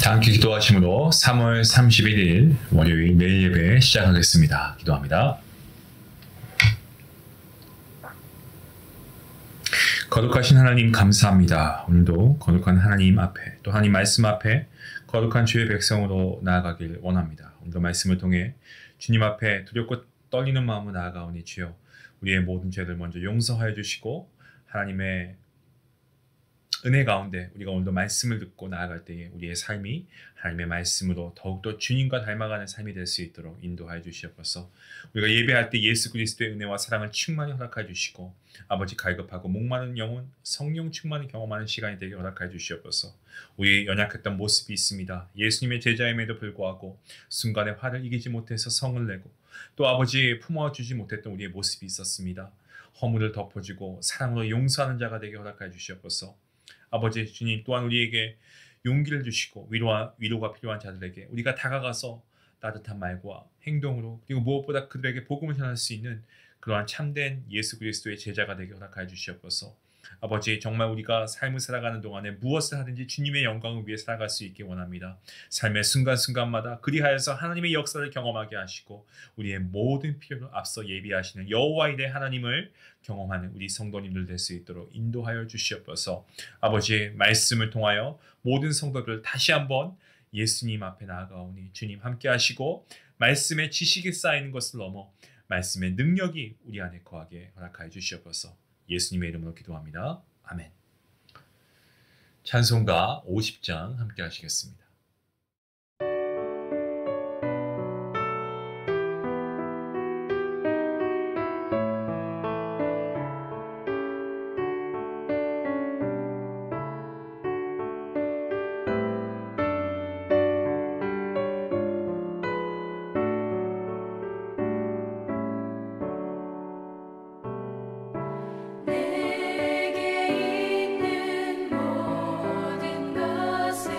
다 함께 기도하심으로 3월 31일 월요일 매일 예배 시작하겠습니다. 기도합니다. 거룩하신 하나님 감사합니다. 오늘도 거룩한 하나님 앞에 또 하나님 말씀 앞에 거룩한 주의 백성으로 나아가길 원합니다. 오늘도 말씀을 통해 주님 앞에 두렵고 떨리는 마음으로 나아가오니 주여 우리의 모든 죄를 먼저 용서하여 주시고 하나님의 은혜 가운데 우리가 오늘도 말씀을 듣고 나아갈 때에 우리의 삶이 하나님의 말씀으로 더욱더 주님과 닮아가는 삶이 될 수 있도록 인도하여 주시옵소서. 우리가 예배할 때 예수 그리스도의 은혜와 사랑을 충만히 허락하여 주시고 아버지 갈급하고 목마른 영혼 성령 충만히 경험하는 시간이 되게 허락하여 주시옵소서. 우리 연약했던 모습이 있습니다. 예수님의 제자임에도 불구하고 순간에 화를 이기지 못해서 성을 내고 또 아버지 품어주지 못했던 우리의 모습이 있었습니다. 허물을 덮어주고 사랑으로 용서하는 자가 되게 허락하여 주시옵소서. 아버지 주님 또한 우리에게 용기를 주시고 위로가 필요한 자들에게 우리가 다가가서 따뜻한 말과 행동으로 그리고 무엇보다 그들에게 복음을 전할 수 있는 그러한 참된 예수 그리스도의 제자가 되게 허락하여 주시옵소서. 아버지 정말 우리가 삶을 살아가는 동안에 무엇을 하든지 주님의 영광을 위해 살아갈 수 있게 원합니다. 삶의 순간순간마다 그리하여서 하나님의 역사를 경험하게 하시고 우리의 모든 필요를 앞서 예비하시는 여호와 이레 하나님을 경험하는 우리 성도님들 될 수 있도록 인도하여 주시옵소서. 아버지의 말씀을 통하여 모든 성도들 다시 한번 예수님 앞에 나아가오니 주님 함께 하시고 말씀의 지식이 쌓이는 것을 넘어 말씀의 능력이 우리 안에 거하게 허락하여 주시옵소서. 예수님의 이름으로 기도합니다. 아멘. 찬송가 50장 함께 하시겠습니다. 내게 있는 모든 것을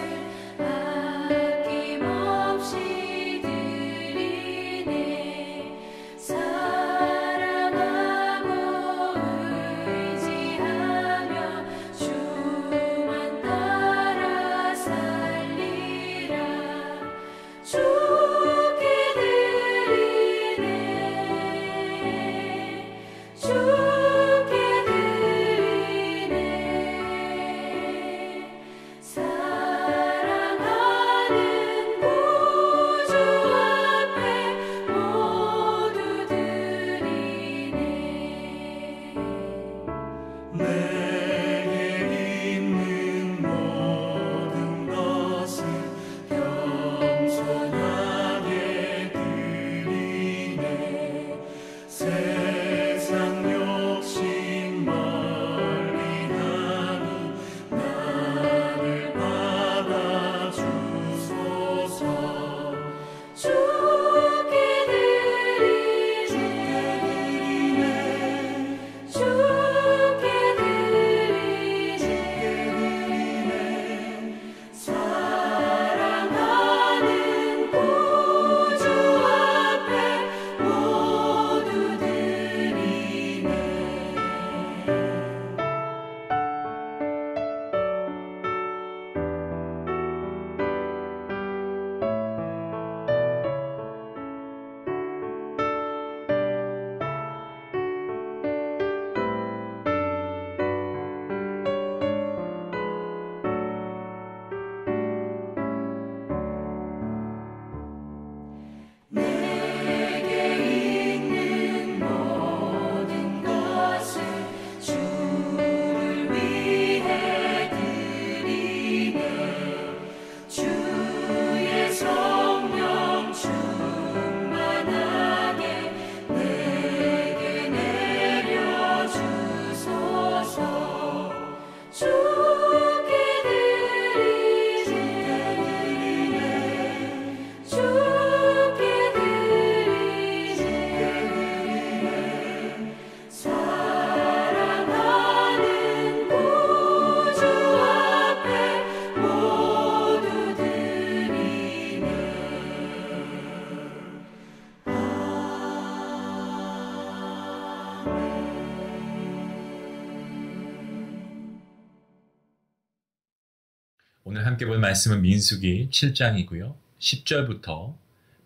오늘 함께 볼 말씀은 민수기 7장이고요. 10절부터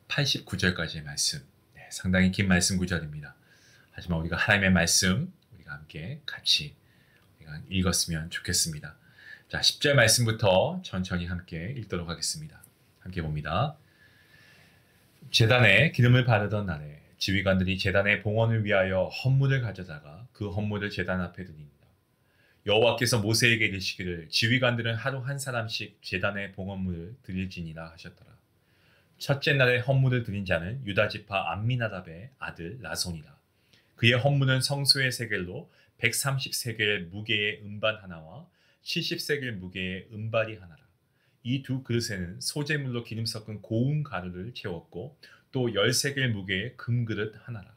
89절까지의 말씀. 상당히 긴 말씀 구절입니다. 하지만 우리가 하나님의 말씀 우리가 함께 같이 우리가 읽었으면 좋겠습니다. 자, 10절 말씀부터 천천히 함께 읽도록 하겠습니다. 함께 봅니다. 제단에 기름을 바르던 날에 지휘관들이 제단의 봉헌을 위하여 헌물을 가져다가 그 헌물을 제단 앞에 드립니다. 여호와께서 모세에게 이르시기를 지휘관들은 하루 한 사람씩 제단의 봉헌물을 드릴지니라 하셨더라. 첫째 날에 헌물을 드린 자는 유다 지파 암미나답의 아들 나손이라. 그의 헌물은 성소의 세겔로 130세겔 무게의 음반 하나와 70세겔 무게의 음발이 하나라. 이 두 그릇에는 소재물로 기름 섞은 고운 가루를 채웠고 또 10세겔 무게의 금그릇 하나라.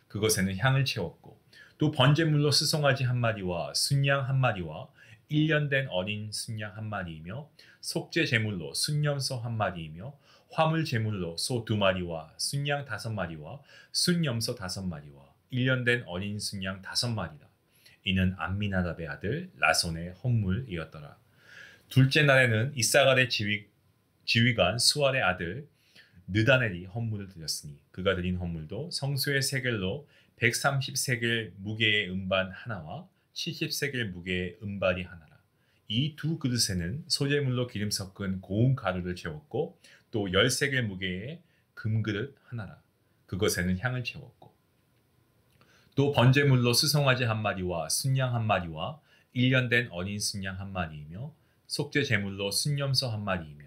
그것에는 향을 채웠고 또 번제물로 수송아지 한 마리와 순양 한 마리와 1년 된 어린 순양 한 마리이며 속죄 제물로 순염소 한 마리이며 화물 제물로 소 2마리와 순양 5마리와 순염소 5마리와 1년 된 어린 순양 5마리라. 이는 암미나답의 아들 나손의 헌물이었더라. 둘째 날에는 이사갈의 지휘관 수알의 아들 느다넬이 헌물을 드렸으니 그가 드린 헌물도 성소의 세겔로 130세겔 무게의 음반 하나와 70세겔 무게의 음발이 하나라. 이 두 그릇에는 소재물로 기름 섞은 고운 가루를 채웠고 또 10세겔 무게의 금그릇 하나라. 그것에는 향을 채웠고 또 번제물로 수송아지 한 마리와 순양 한 마리와 1년 된 어린 순양 한 마리이며 속죄 제물로 순염소 한 마리이며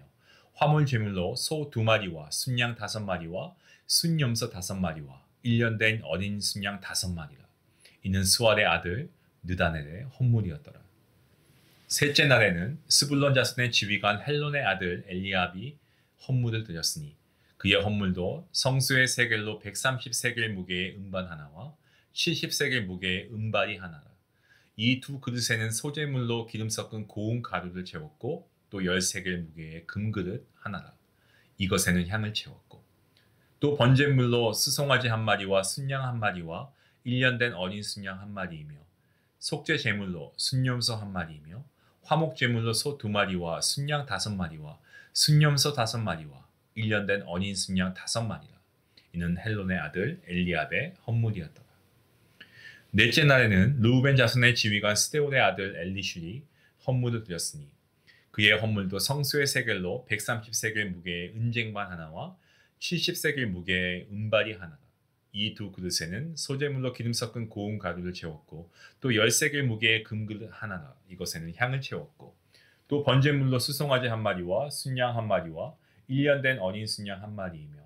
화물 제물로 소 2마리와 순양 5마리와 순염소 5마리와 1년 된 어린 순양 5마리라. 이는 수알의 아들 느다넬의 헌물이었더라. 셋째 날에는 스불론 자손의 지휘관 헬론의 아들 엘리압이 헌물을 드렸으니 그의 헌물도 성소의 세겔로 130세겔 무게의 음반 하나와 70세겔 무게의 음발이 하나라. 이 두 그릇에는 소재물로 기름 섞은 고운 가루를 채웠고 또 10세겔 무게의 금그릇 하나라. 이것에는 향을 채웠고 또 번제물로 수송아지 한 마리와 순양 한 마리와 1년 된 어린 순양 한 마리이며 속죄 제물로 순염소 한 마리이며 화목 제물로 소 2마리와 순양 5마리와 순염소 5마리와 1년 된 어린 순양 5마리라. 이는 헬론의 아들 엘리압의 헌물이었더라. 넷째 날에는 르우벤 자손의 지휘관 스데올의 아들 엘리슐이 헌물을 드렸으니 그의 헌물도 성소의 세겔로 130세겔 무게의 은쟁반 하나와 70세겔 무게의 음발이 하나라. 이 두 그릇에는 소재물로 기름 섞은 고운 가루를 채웠고 또 10세겔 무게의 금그릇 하나라. 이것에는 향을 채웠고 또 번제물로 수송아지 한 마리와 순양 한 마리와 1년 된 어린 순양 한 마리이며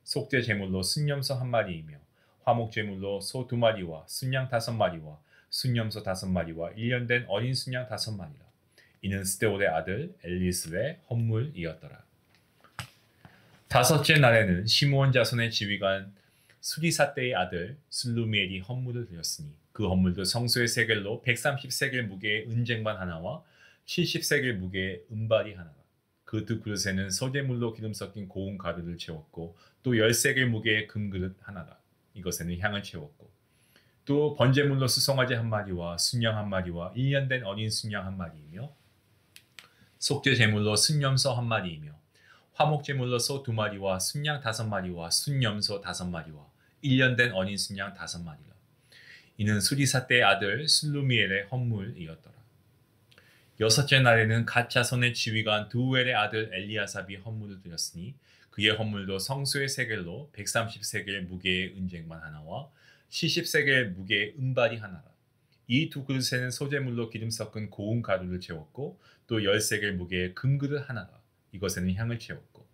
속죄 제물로 순염소 한 마리이며 화목 제물로 소 2마리와 순양 5마리와 순염소 5마리와 1년 된 어린 순양 5마리라. 이는 스데올의 아들 엘리스의 헌물이었더라. 다섯째 날에는 시므온 자손의 지휘관 수리사떼의 아들 슬루미엘이 헌물을 드렸으니 그 헌물도 성소의 세겔로 130세겔 무게의 은쟁반 하나와 70세겔 무게의 음발이 하나라. 그 두 그릇에는 소재물로 기름 섞인 고운 가루를 채웠고 또 10세겔 무게의 금그릇 하나라. 이것에는 향을 채웠고 또 번제물로 수송아지 한 마리와 순양 한 마리와 1년 된 어린 순양 한 마리이며 속죄 제물로 순염소 한 마리이며 화목 제물로 소 2마리와 순양 5마리와 순염소 5마리와 1년 된 어린 순양 5마리라. 이는 수리사떼의 아들 슬루미엘의 헌물이었더라. 여섯째 날에는 갓 자손의 지휘관 두우엘의 아들 엘리아삽이 헌물을 드렸으니 그의 헌물도 성소의 세겔로 130세겔 무게의 은쟁반 하나와 70세겔 무게의 음발이 하나라. 이 두 그릇에는 소재물로 기름 섞은 고운 가루를 채웠고 또 10세겔 무게의 금그릇 하나라. 이것에는 향을 채웠고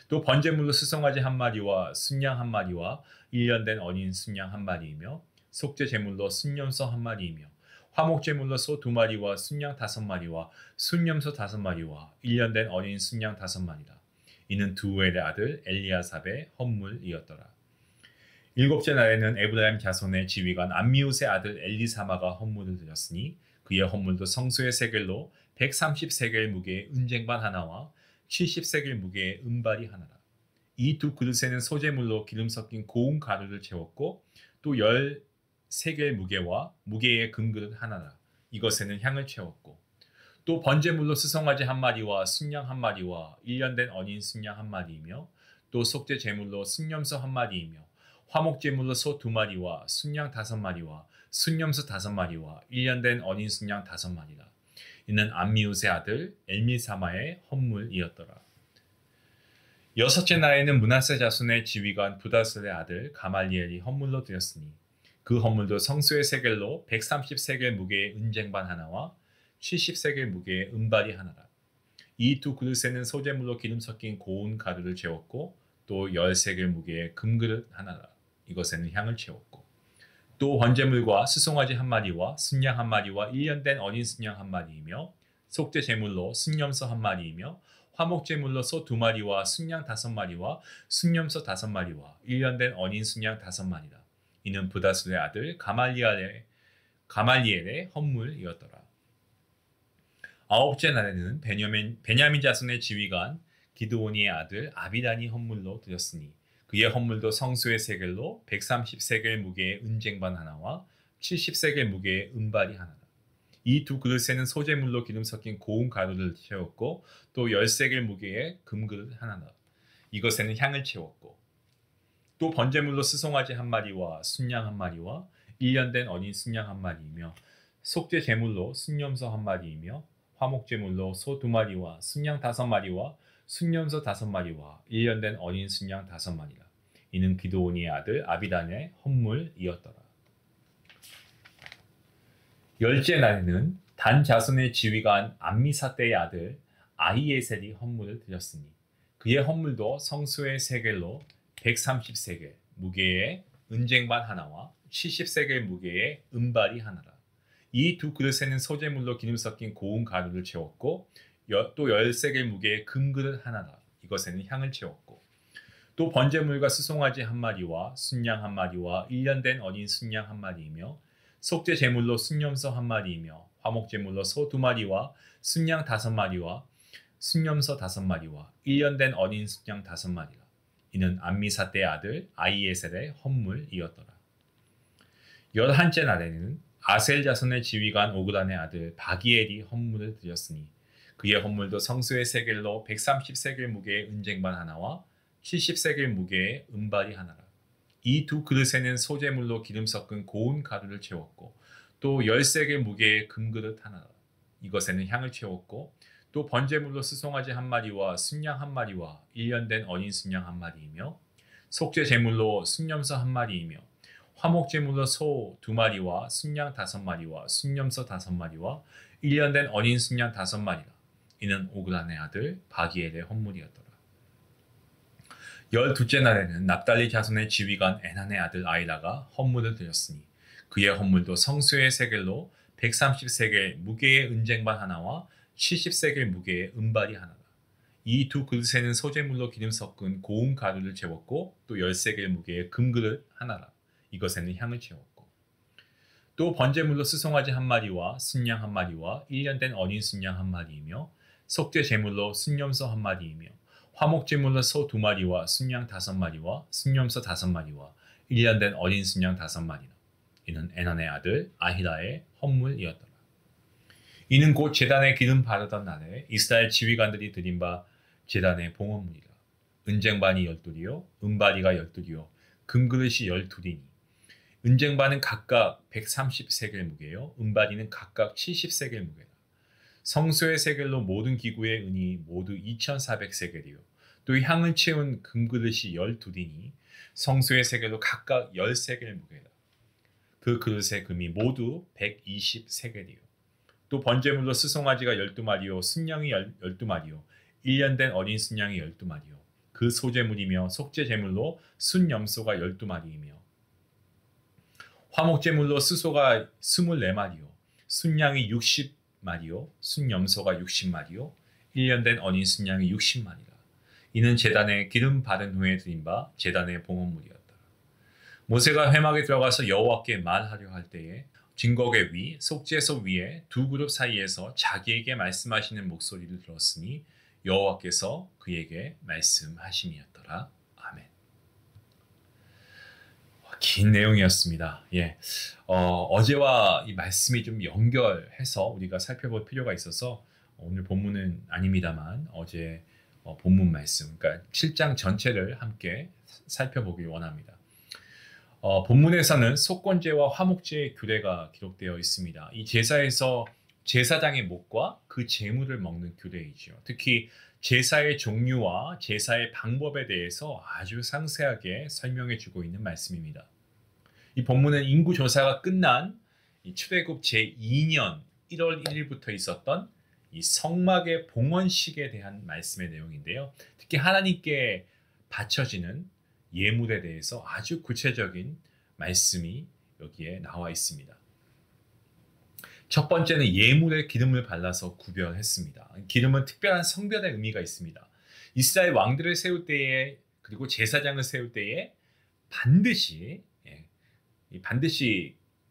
또 번제물로 수송아지 한 마리와 순양 한 마리와 1년 된 어린 순양 한 마리이며 속죄 제물로 순염소 한 마리이며 화목 제물로 소 2마리와 순양 5마리와 순염소 5마리와 1년 된 어린 순양 5마리라. 이는 두우엘의 아들 엘리아삽의 헌물이었더라. 일곱째 날에는 에브라임 자손의 지휘관 암미웃의 아들 엘리사마가 헌물을 드렸으니 그의 헌물도 성소의 세겔로 130세겔 무게의 은쟁반 하나와 70세겔 무게의 음발이 하나라. 이 두 그릇에는 소재물로 기름 섞인 고운 가루를 채웠고 또 10세겔 무게와 무게의 금그릇 하나라. 이것에는 향을 채웠고 또 번제물로 수송아지 한 마리와 순양 한 마리와 1년 된 어린 순양 한 마리이며 또 속죄 제물로 순염소 한 마리이며 화목 제물로 소 두 마리와 순양 다섯 마리와 순염소 다섯 마리와 1년 된 어린 순양 다섯 마리라. 이는 암미우스의 아들 엘미사마의 헌물이었더라. 여섯째 날에는 므낫세 자손의 지휘관 부다스의 아들 가말리엘이 헌물로 드렸으니 그 헌물도 성소의 세겔로 130세겔 무게의 은쟁반 하나와 70세겔 무게의 은발이 하나라. 이 두 그릇에는 소재물로 기름 섞인 고운 가루를 채웠고 또 10세겔 무게의 금그릇 하나라. 이것에는 향을 채웠고 또 번제물과 수송아지 한 마리와 순양 한 마리와 1년 된 어린 순양 한 마리이며 속죄 제물로 순염소 한 마리이며 화목 제물로 소 두 마리와 순양 다섯 마리와 순염소 다섯 마리와 1년 된 어린 순양 다섯 마리라. 이는 부다스의 아들 가말리엘의 헌물이었더라. 아홉째 날에는 베냐민 자손의 지휘관 기드오니의 아들 아비단이 헌물로 드렸으니 그의 헌물도 성소의 세겔로 130세겔 무게의 은쟁반 하나와 70세겔 무게의 은발이 하나라. 이 두 그릇에는 소재물로 기름 섞인 고운 가루를 채웠고 또 10세겔 무게의 금그릇 하나라. 이것에는 향을 채웠고 또 번제물로 수송아지 한 마리와 순양 한 마리와 1년 된 어린 순양 한 마리이며 속죄 제물로 순염소 한 마리이며 화목 제물로 소 두 마리와 순양 다섯 마리와 순염소 다섯 마리와 1년 된 어린 순양 다섯 마리라. 이는 기드오니의 아들 아비단의 헌물이었더라. 열째 날에는 단 자손의 지휘관 암미사대의 아들 아히에셀이 헌물을 드렸으니 그의 헌물도 성소의 세겔로 130세겔 무게의 은쟁반 하나와 70세겔 무게의 은발이 하나라. 이 두 그릇에는 소재물로 기름 섞인 고운 가루를 채웠고 또 10세겔 무게의 금그릇 하나라. 이것에는 향을 채웠고 또 번제물과 수송아지 한 마리와 순양 한 마리와 1년 된 어린 순양 한 마리이며 속죄 제물로 순염소 한 마리이며 화목 제물로 소 두 마리와 순양 다섯 마리와 순염소 다섯 마리와 1년 된 어린 순양 다섯 마리라. 이는 암미사대의 아들 아히에셀의 헌물이었더라. 11째 날에는 아셀 자손의 지휘관 오그란의 아들 바기엘이 헌물을 드렸으니 그의 헌물도 성소의 세겔로 130세겔 무게의 은쟁반 하나와 70세겔 무게의 은발이 하나라. 이 두 그릇에는 소재물로 기름 섞은 고운 가루를 채웠고 또 10세겔 무게의 금그릇 하나라. 이것에는 향을 채웠고 또 번제물로 수송아지 한 마리와 순양 한 마리와 1년 된 어린 순양 한 마리이며 속죄 제물로 순염소 한 마리이며 화목 제물로 소 두 마리와 순양 다섯 마리와 순염소 다섯 마리와 1년 된 어린 순양 다섯 마리라. 이는 오그란의 아들 바기엘의 헌물이었더라. 12째 날에는 납달리 자손의 지휘관 에난의 아들 아이라가 헌물을 드렸으니 그의 헌물도 성소의 세겔로 130세겔 무게의 은쟁반 하나와 70세겔 무게의 은발이 하나라. 이 두 그릇에는 소재물로 기름 섞은 고운 가루를 채웠고 또 10세겔 무게의 금그릇 하나라. 이것에는 향을 채웠고 또 번제물로 수송아지 한 마리와 순양 한 마리와 1년 된 어린 순양 한 마리이며 속죄 제물로 순염소 한 마리이며 화목 제물로 소 두 마리와 순양 다섯 마리와 순염소 다섯 마리와 1년 된 어린 순양 다섯 마리라. 이는 에난의 아들 아히라의 헌물이었더라. 이는 곧 제단에 기름 바르던 날에 이스라엘 지휘관들이 드린 바 제단의 봉헌물이라. 은쟁반이 12이요 은바리가 12이요 금그릇이 12이니 은쟁반은 각각 130세겔 무게요 은바리는 각각 70세겔 무게라. 성소의 세겔로 모든 기구의 은이 모두 2400세겔이요 또 향을 채운 금그릇이 12이니 성소의 세겔로 각각 10세겔 무게라. 그 그릇의 금이 모두 120세겔이요 또 번제물로 수송아지가 12마리요 순양이 12마리요 1년 된 어린 순양이 12마리요 그 소제물이며 속죄 제물로 순염소가 12마리이며 화목 제물로 수소가 24마리요 순양이 60마리요 순염소가 60마리요 1년 된 어린 순양이 60마리라. 이는 제단에 기름 바른 후에 드린 바 제단의 봉헌물이었다. 모세가 회막에 들어가서 여호와께 말하려 할 때에 증거궤 위 속죄소 위에 두 그룹 사이에서 자기에게 말씀하시는 목소리를 들었으니 여호와께서 그에게 말씀하심이었더라. 아멘. 긴 내용이었습니다. 어제와 이 말씀이 좀 연결해서 우리가 살펴볼 필요가 있어서 오늘 본문은 아닙니다만 어제 본문 말씀, 그러니까 7장 전체를 함께 살펴보길 원합니다. 본문에서는 속건제와 화목제의 규례가 기록되어 있습니다. 이 제사에서 제사장의 목과 그 제물을 먹는 규례이지요. 특히 제사의 종류와 제사의 방법에 대해서 아주 상세하게 설명해 주고 있는 말씀입니다. 이 본문은 인구 조사가 끝난 이 출애굽 제2년 1월 1일부터 있었던 이 성막의 봉헌식에 대한 말씀의 내용인데요. 특히 하나님께 바쳐지는 예물에 대해서 아주 구체적인 말씀이 여기에 나와 있습니다. 첫 번째는 예물에 기름을 발라서 구별했습니다. 기름은 특별한 성별의 의미가 있습니다. 이스라엘 왕들을 세울 때에 그리고 제사장을 세울 때에 반드시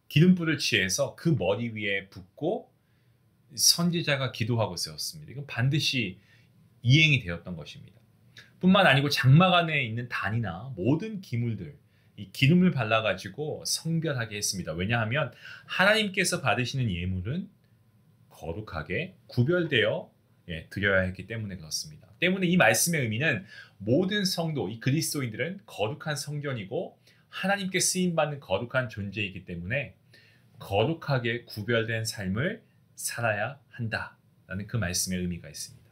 기름불을 취해서 그 머리 위에 붓고 선지자가 기도하고 세웠습니다. 이건 반드시 이행이 되었던 것입니다. 뿐만 아니고 장막 안에 있는 단이나 모든 기물들, 이 기름을 발라가지고 성별하게 했습니다. 왜냐하면 하나님께서 받으시는 예물은 거룩하게 구별되어 드려야 했기 때문에 그렇습니다. 때문에 이 말씀의 의미는 모든 성도, 이 그리스도인들은 거룩한 성전이고 하나님께 쓰임받는 거룩한 존재이기 때문에 거룩하게 구별된 삶을 살아야 한다라는 그 말씀의 의미가 있습니다.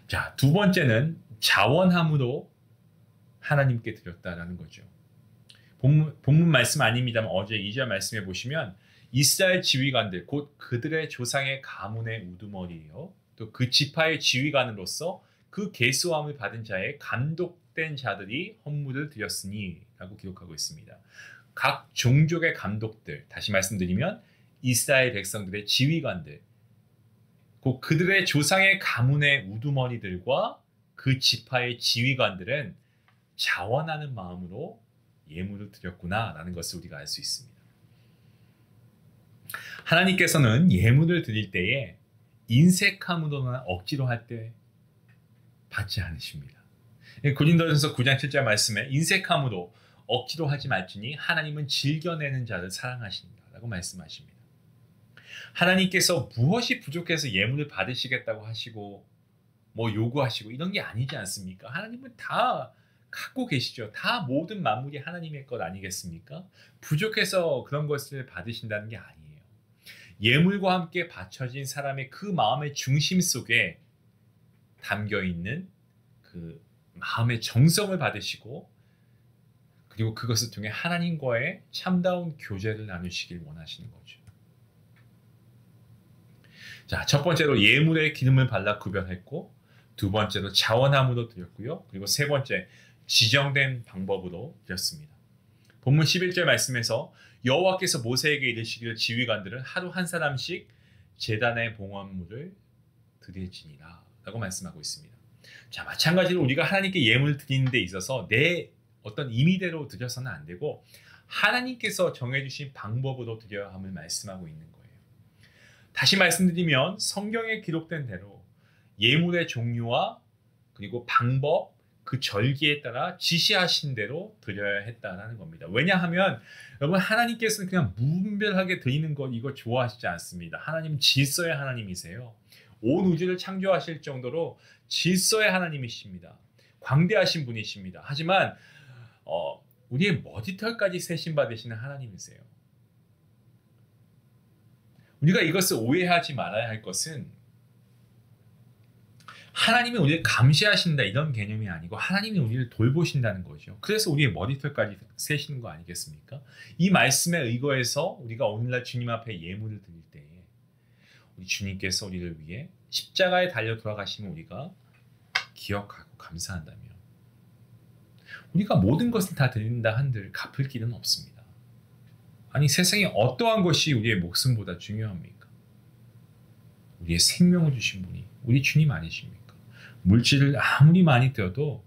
자, 두 번째는 자원함으로 하나님께 드렸다라는 거죠. 본문 말씀 아닙니다만 어제 2절 말씀해 보시면 이스라엘 지휘관들, 곧 그들의 조상의 가문의 우두머리예요. 또 그 지파의 지휘관으로서 그 계수함을 받은 자의 감독된 자들이 헌물을 드렸으니 라고 기록하고 있습니다. 각 종족의 감독들, 다시 말씀드리면 이스라엘 백성들의 지휘관들, 곧 그들의 조상의 가문의 우두머리들과 그 지파의 지휘관들은 자원하는 마음으로 예물을 드렸구나라는 것을 우리가 알 수 있습니다. 하나님께서는 예물을 드릴 때에 인색함으로나 억지로 할 때 받지 않으십니다. 고린도전서 9장 7절 말씀에 인색함으로 억지로 하지 말지니 하나님은 즐겨내는 자를 사랑하신다라고 말씀하십니다. 하나님께서 무엇이 부족해서 예물을 받으시겠다고 하시고 요구하시고 이런 게 아니지 않습니까? 하나님은 다 갖고 계시죠. 다 모든 만물이 하나님의 것 아니겠습니까? 부족해서 그런 것을 받으신다는 게 아니에요. 예물과 함께 바쳐진 사람의 그 마음의 중심 속에 담겨있는 그 마음의 정성을 받으시고 그리고 그것을 통해 하나님과의 참다운 교제를 나누시길 원하시는 거죠. 자, 첫 번째로 예물에 기름을 발라 구별했고, 두 번째로 자원함으로 드렸고요. 그리고 세 번째 지정된 방법으로 드렸습니다. 본문 11절 말씀에서 여호와께서 모세에게 이르시기를 지휘관들은 하루 한 사람씩 제단의 봉헌물을 드릴지니라 라고 말씀하고 있습니다. 자, 마찬가지로 우리가 하나님께 예물 드리는 데 있어서 내 어떤 임의대로 드려서는 안 되고 하나님께서 정해주신 방법으로 드려야 함을 말씀하고 있는 거예요. 다시 말씀드리면 성경에 기록된 대로 예물의 종류와 그리고 방법, 그 절기에 따라 지시하신 대로 드려야 했다라는 겁니다. 왜냐하면 여러분 하나님께서는 그냥 무분별하게 드리는 것 이거 좋아하시지 않습니다. 하나님은 질서의 하나님이세요. 온 우주를 창조하실 정도로 질서의 하나님이십니다. 광대하신 분이십니다. 하지만 우리의 머리털까지 세심 받으시는 하나님이세요. 우리가 이것을 오해하지 말아야 할 것은 하나님이 우리를 감시하신다 이런 개념이 아니고 하나님이 우리를 돌보신다는 거죠. 그래서 우리의 머리털까지 세시는 거 아니겠습니까? 이 말씀에 의거해서 우리가 오늘날 주님 앞에 예물을 드릴 때에 우리 주님께서 우리를 위해 십자가에 달려 돌아가심을 우리가 기억하고 감사한다면 우리가 모든 것을 다 드린다 한들 갚을 길은 없습니다. 아니 세상에 어떠한 것이 우리의 목숨보다 중요합니까? 우리의 생명을 주신 분이 우리 주님 아니십니까? 물질을 아무리 많이 떼어도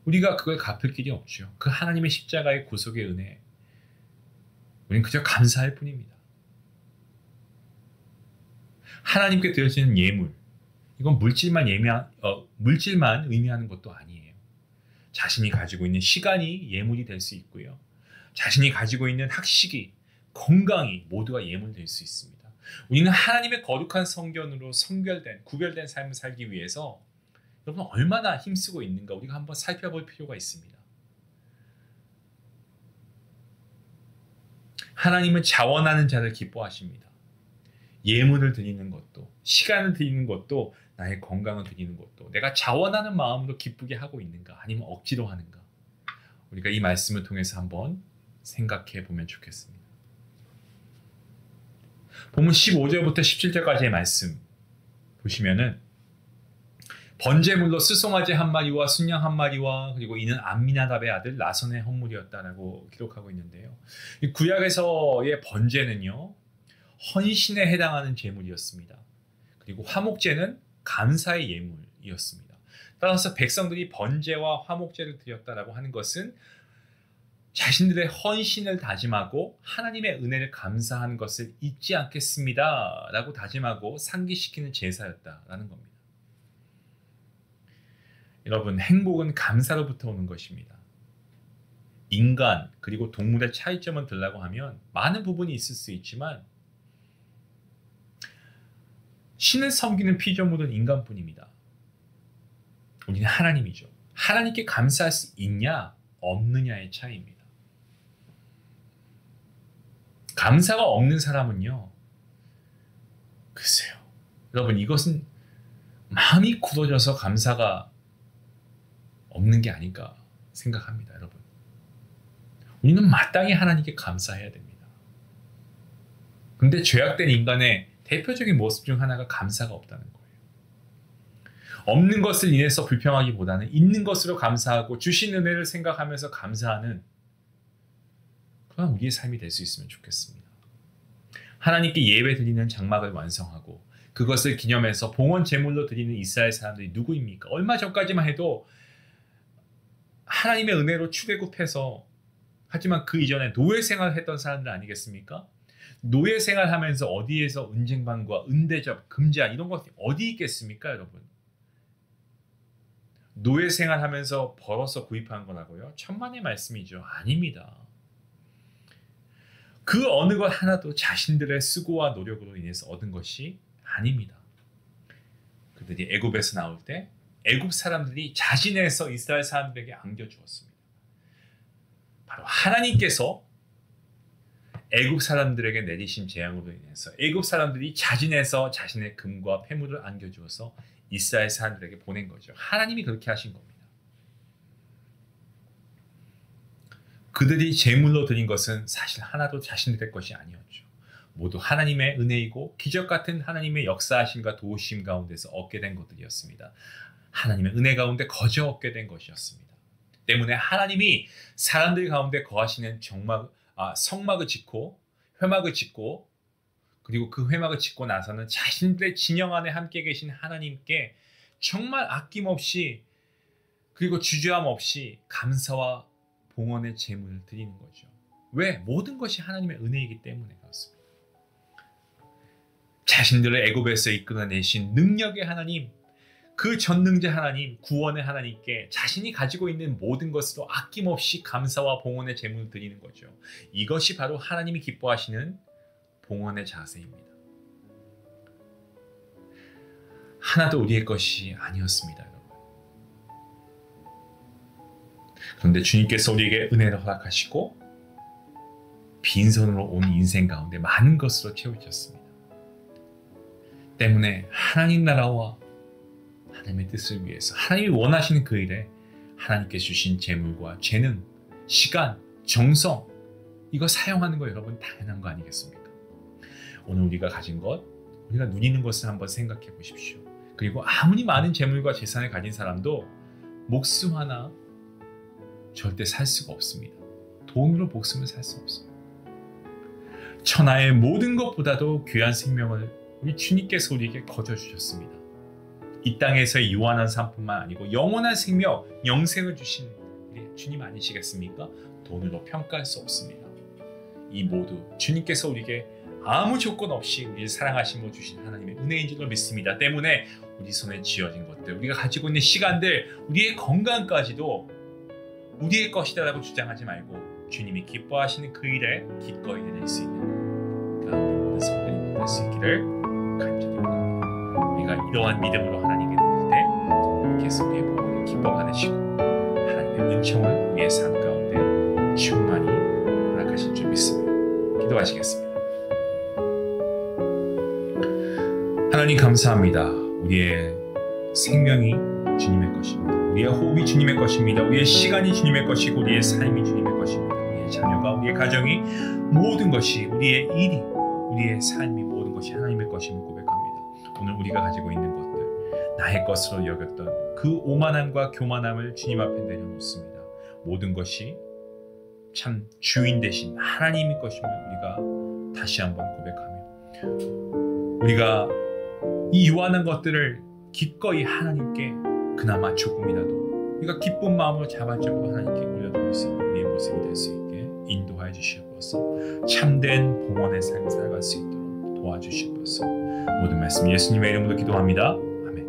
우리가 그걸 갚을 길이 없죠. 그 하나님의 십자가의 구속의 은혜 우리는 그저 감사할 뿐입니다. 하나님께 드려지는 예물 이건 물질만 의미하는 것도 아니에요. 자신이 가지고 있는 시간이 예물이 될 수 있고요. 자신이 가지고 있는 학식이, 건강이 모두가 예물될 수 있습니다. 우리는 하나님의 거룩한 성견으로 성결된, 구별된 삶을 살기 위해서 여러분 얼마나 힘쓰고 있는가 우리가 한번 살펴볼 필요가 있습니다. 하나님은 자원하는 자를 기뻐하십니다. 예물을 드리는 것도, 시간을 드리는 것도, 나의 건강을 드리는 것도 내가 자원하는 마음으로 기쁘게 하고 있는가 아니면 억지로 하는가, 우리가 이 말씀을 통해서 한번 생각해 보면 좋겠습니다. 본문 15절부터 17절까지의 말씀 보시면은 번제물로 스송아지 한 마리와 순양 한 마리와 그리고 이는 암미나답의 아들 나선의 헌물이었다라고 기록하고 있는데요. 이 구약에서의 번제는요, 헌신에 해당하는 제물이었습니다. 그리고 화목제는 감사의 예물이었습니다. 따라서 백성들이 번제와 화목제를 드렸다라고 하는 것은 자신들의 헌신을 다짐하고 하나님의 은혜를 감사하는 것을 잊지 않겠습니다 라고 다짐하고 상기시키는 제사였다라는 겁니다. 여러분, 행복은 감사로부터 오는 것입니다. 인간 그리고 동물의 차이점을 들라고 하면 많은 부분이 있을 수 있지만 신을 섬기는 피조물은 인간뿐입니다. 우리는 하나님이죠. 하나님께 감사할 수 있냐 없느냐의 차이입니다. 감사가 없는 사람은요, 글쎄요, 여러분, 이것은 마음이 굳어져서 감사가 없는 게 아닐까 생각합니다. 여러분, 우리는 마땅히 하나님께 감사해야 됩니다. 근데 죄악된 인간의 대표적인 모습 중 하나가 감사가 없다는 거예요. 없는 것을 인해서 불평하기보다는 있는 것으로 감사하고 주신 은혜를 생각하면서 감사하는 그런 우리의 삶이 될 수 있으면 좋겠습니다. 하나님께 예배 드리는 장막을 완성하고 그것을 기념해서 봉헌 제물로 드리는 이스라엘 사람들이 누구입니까? 얼마 전까지만 해도 하나님의 은혜로 출애굽해서, 하지만 그 이전에 노예 생활을 했던 사람들 아니겠습니까? 노예 생활하면서 어디에서 은쟁반과 은대접, 금제한 이런 것이 어디 있겠습니까, 여러분? 노예 생활하면서 벌어서 구입한 거라고요? 천만의 말씀이죠. 아닙니다. 그 어느 것 하나도 자신들의 수고와 노력으로 인해서 얻은 것이 아닙니다. 그들이 애굽에서 나올 때 애굽 사람들이 자신에서 이스라엘 사람들에게 안겨주었습니다. 바로 하나님께서 애굽 사람들에게 내리신 재앙으로 인해서 애굽 사람들이 자진해서 자신의 금과 폐물을 안겨주어서 이스라엘 사람들에게 보낸 거죠. 하나님이 그렇게 하신 겁니다. 그들이 제물로 드린 것은 사실 하나도 자신들의 것이 아니었죠. 모두 하나님의 은혜이고 기적 같은 하나님의 역사하심과 도우심 가운데서 얻게 된 것들이었습니다. 하나님의 은혜 가운데 거저 얻게 된 것이었습니다. 때문에 하나님이 사람들 가운데 거하시는 성막을 짓고 회막을 짓고 그리고 그 회막을 짓고 나서는 자신들의 진영 안에 함께 계신 하나님께 정말 아낌없이 그리고 주저함 없이 감사와 봉헌의 제물을 드리는 거죠. 왜? 모든 것이 하나님의 은혜이기 때문에 그렇습니다. 자신들을 애굽에서 이끌어내신 능력의 하나님, 그 전능자 하나님, 구원의 하나님께 자신이 가지고 있는 모든 것으로 아낌없이 감사와 봉헌의 제물을 드리는 거죠. 이것이 바로 하나님이 기뻐하시는 봉헌의 자세입니다. 하나도 우리의 것이 아니었습니다, 여러분. 그런데 주님께서 우리에게 은혜를 허락하시고 빈손으로 온 인생 가운데 많은 것으로 채우셨습니다. 때문에 하나님 나라와 하나님의 뜻을 위해서 하나님이 원하시는 그 일에 하나님께 주신 재물과 재능, 시간, 정성 이거 사용하는 거 여러분 당연한 거 아니겠습니까? 오늘 우리가 가진 것, 우리가 누리는 것을 한번 생각해 보십시오. 그리고 아무리 많은 재물과 재산을 가진 사람도 목숨 하나 절대 살 수가 없습니다. 돈으로 목숨을 살 수 없습니다. 천하의 모든 것보다도 귀한 생명을 우리 주님께서 우리에게 거저 주셨습니다. 이 땅에서의 유한한 삶뿐만 아니고 영원한 생명, 영생을 주신 우리 주님 아니시겠습니까? 돈으로 평가할 수 없습니다. 이 모두 주님께서 우리에게 아무 조건 없이 우리를 사랑하심으로 주신 하나님의 은혜인 줄로 믿습니다. 때문에 우리 손에 쥐어진 것들, 우리가 가지고 있는 시간들, 우리의 건강까지도 우리의 것이다라고 주장하지 말고 주님이 기뻐하시는 그 일에 기꺼이 내릴 수 있는 그런 우리 모든 성도입니다. 할 수 있기를 간절히 바랍니다. 우리가 이러한 믿음으로 하나님께 드릴 때 하나님께서 우리의 복을 기뻐 받으시고 하나님의 은총을 우리의 삶 가운데 충만히 허락하실 줄 믿습니다. 기도하시겠습니다. 하나님 감사합니다. 우리의 생명이 주님의 것입니다. 우리의 호흡이 주님의 것입니다. 우리의 시간이 주님의 것이고 우리의 삶이 주님의 것입니다. 우리의 자녀가 우리의 가정이 모든 것이 우리의 일이 우리의 삶이 모든 것이 하나님의 것임을 고백합니다. 오늘 우리가 가지고 있는 것들 나의 것으로 여겼던 그 오만함과 교만함을 주님 앞에 내려놓습니다. 모든 것이 참 주인 되신 하나님의 것임을 우리가 다시 한번 고백하며 우리가 이 유한한 것들을 기꺼이 하나님께 그나마 조금이라도 우리가 기쁜 마음으로 자발적으로 하나님께 올려드릴 수 있는 우리의 모습이 될 수 있게 인도하여 주시옵소서. 참된 봉헌의 삶을 살아갈 수 있도록 도와주시옵소서. 모든 말씀 예수님의 이름으로 기도합니다. 아멘.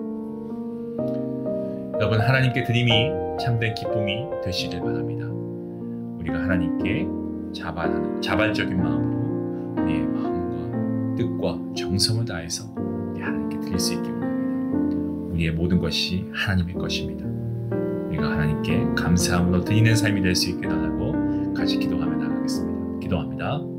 여러분 하나님께 드림이 참된 기쁨이 되시길 바랍니다. 우리가 하나님께 자발적인 마음으로 우리의 마음과 뜻과 정성을 다해서 하나님께 드릴 수 있기 원합니다. 우리의 모든 것이 하나님의 것입니다. 우리가 하나님께 감사함으로 드리는 삶이 될 수 있게 달라고 같이 기도하며 나가겠습니다. 기도합니다.